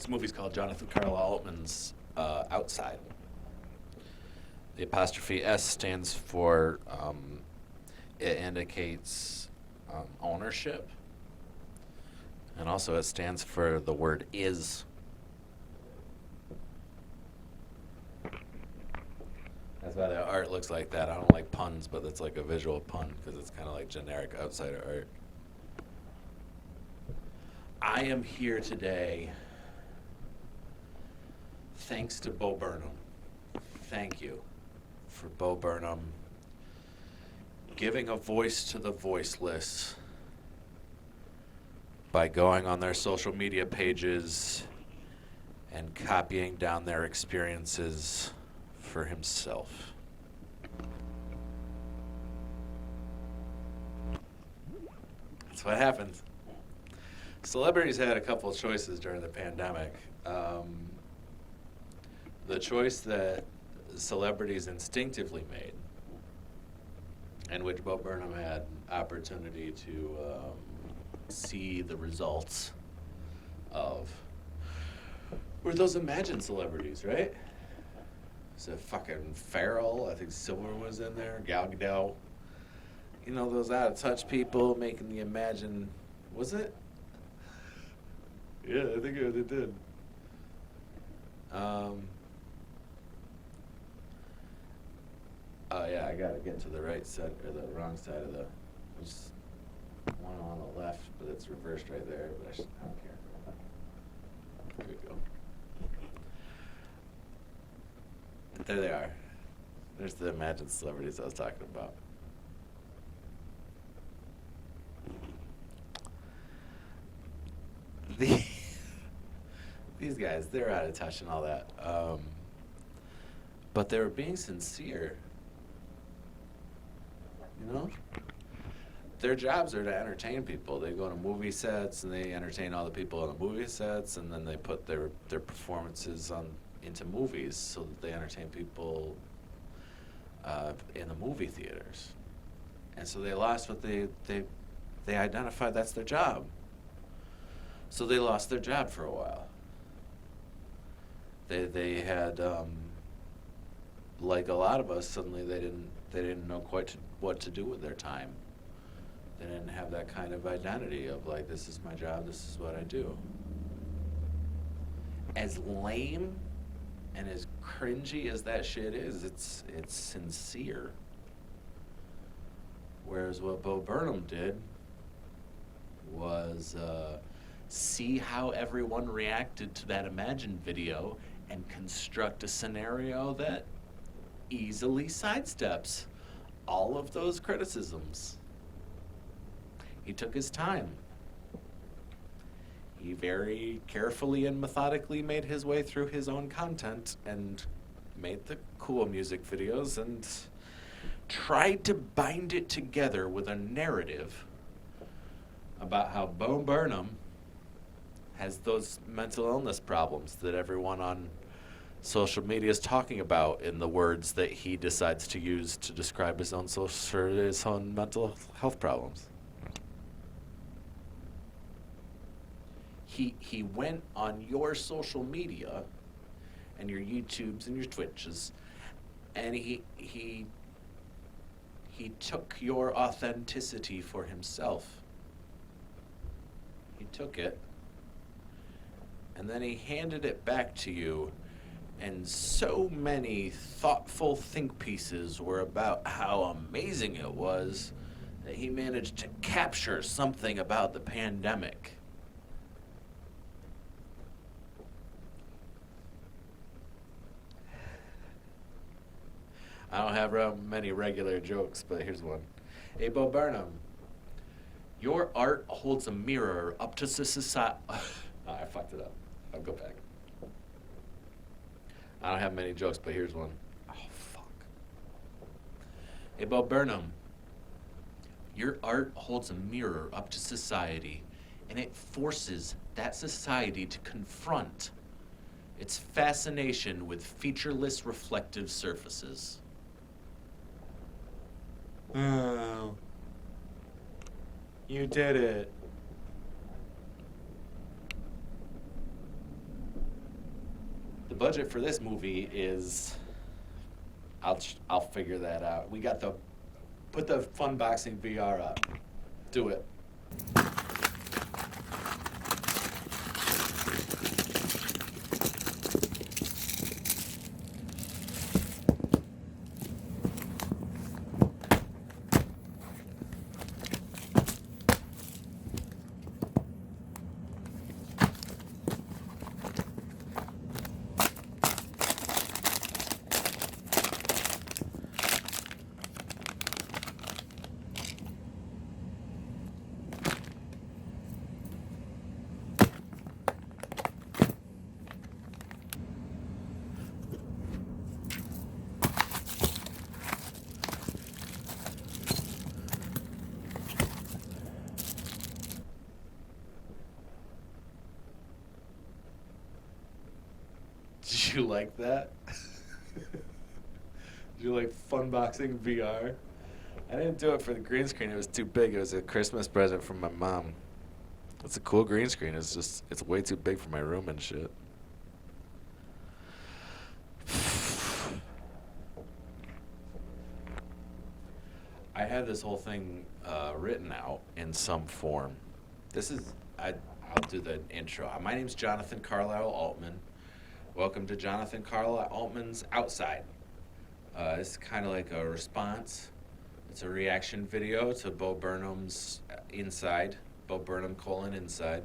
This movie's called Jonathan Carlisle Altman's Outside. The apostrophe S stands for, it indicates ownership. And also it stands for the word is. That's why the art looks like that. I don't like puns, but it's like a visual pun because it's kind of like generic outsider art. I am here today thanks to Bo Burnham. Thank you for Bo Burnham giving a voice to the voiceless by going on their social media pages and copying down their experiences for himself. That's what happens. Celebrities had a couple of choices during the pandemic. The choice that celebrities instinctively made, and which Bo Burnham had opportunity to see the results of, were those imagined celebrities, right? So fucking Farrell, I think Silver was in there, Gal Gadot. You know, those out of touch people making the imagine, was it? Yeah, I think it did. Oh yeah, I gotta get to the right side, or the wrong side of the, which one on the left, but it's reversed right there, but I don't care. There we go. There they are. There's the imagined celebrities I was talking about. These guys, they're out of touch and all that. But they were being sincere. You know? Their jobs are to entertain people. They go to movie sets and they entertain all the people on the movie sets, and then they put their performances into movies so that they entertain people in the movie theaters. And so they lost what they identified that's their job. So they lost their job for a while. They had, like a lot of us, suddenly they didn't know quite what to do with their time. They didn't have that kind of identity of like, this is my job, this is what I do. As lame and as cringy as that shit is, it's sincere. Whereas what Bo Burnham did was see how everyone reacted to that imagined video and construct a scenario that easily sidesteps all of those criticisms. He took his time. He very carefully and methodically made his way through his own content and made the cool music videos and tried to bind it together with a narrative about how Bo Burnham has those mental illness problems that everyone on social media is talking about in the words that he decides to use to describe his own mental health problems. He went on your social media and your YouTubes and your Twitches, and he took your authenticity for himself. He took it, and then he handed it back to you, and so many thoughtful think pieces were about how amazing it was that he managed to capture something about the pandemic. I don't have many regular jokes, but here's one. Hey, Bo Burnham, your art holds a mirror up to society. Oh, I fucked it up. I'll go back. I don't have many jokes, but here's one. Oh, fuck. Hey, Bo Burnham, your art holds a mirror up to society, and it forces that society to confront its fascination with featureless reflective surfaces. Oh, you did it. budget for this movie is, I'll figure that out. We got put the fun boxing VR up. Do it. Did you like that? Did you like Funboxing VR? I didn't do it for the green screen. It was too big. It was a Christmas present from my mom. It's a cool green screen. It's way too big for my room and shit. I had this whole thing written out in some form. I'll do the intro. My name's Jonathan Carlisle Altman. Welcome to Jonathan Carlisle Altman's Outside. It's kind of like a response. It's a reaction video to Bo Burnham's Inside. Bo Burnham : Inside.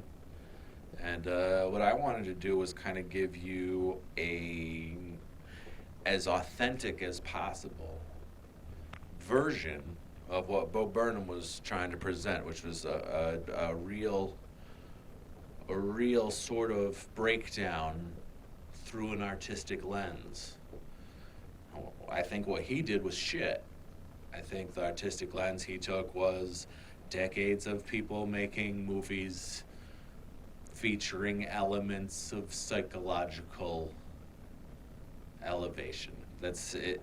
And what I wanted to do was kind of give you as authentic as possible version of what Bo Burnham was trying to present, which was a real sort of breakdown through an artistic lens. I think what he did was shit. I think the artistic lens he took was decades of people making movies featuring elements of psychological elevation. That's it.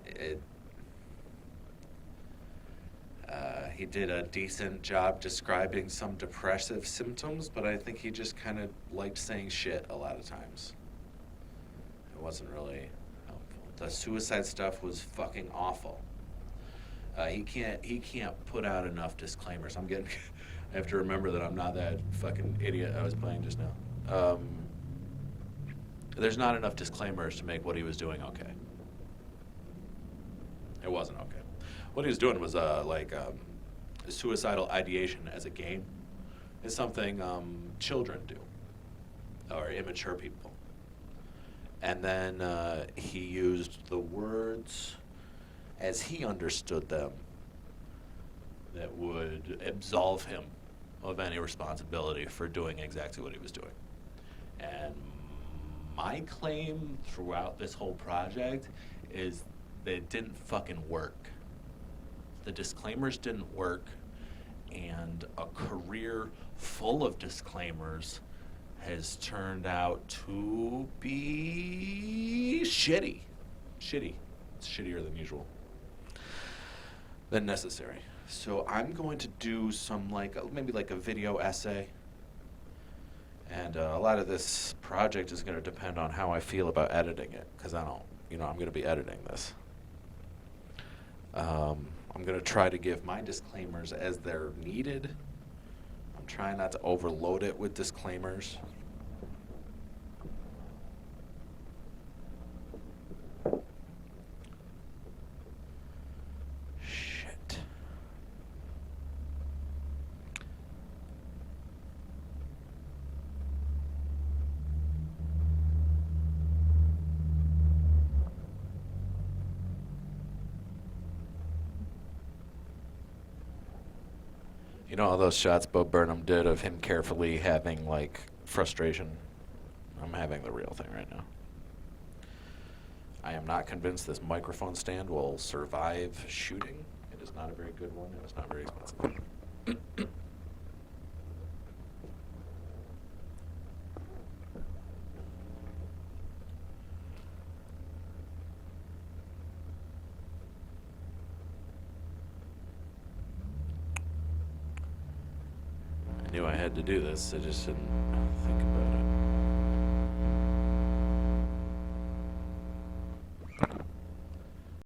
He did a decent job describing some depressive symptoms, but I think he just kind of liked saying shit a lot of times. It wasn't really helpful. The suicide stuff was fucking awful. He can't put out enough disclaimers. I have to remember that I'm not that fucking idiot I was playing just now. There's not enough disclaimers to make what he was doing okay. It wasn't okay. What he was doing was suicidal ideation as a game is something children do, or immature people. And then he used the words as he understood them that would absolve him of any responsibility for doing exactly what he was doing. And my claim throughout this whole project is that it didn't fucking work. The disclaimers didn't work, and a career full of disclaimers has turned out to be shitty. Shitty. It's shittier than usual. Than necessary. So I'm going to do some maybe a video essay. And a lot of this project is going to depend on how I feel about editing it, because I'm going to be editing this. I'm going to try to give my disclaimers as they're needed. I'm trying not to overload it with disclaimers. Shit. You know all those shots Bo Burnham did of him carefully having, frustration? I'm having the real thing right now. I am not convinced this microphone stand will survive shooting. It is not a very good one, and it's not very expensive. I knew I had to do this, I just didn't think about it.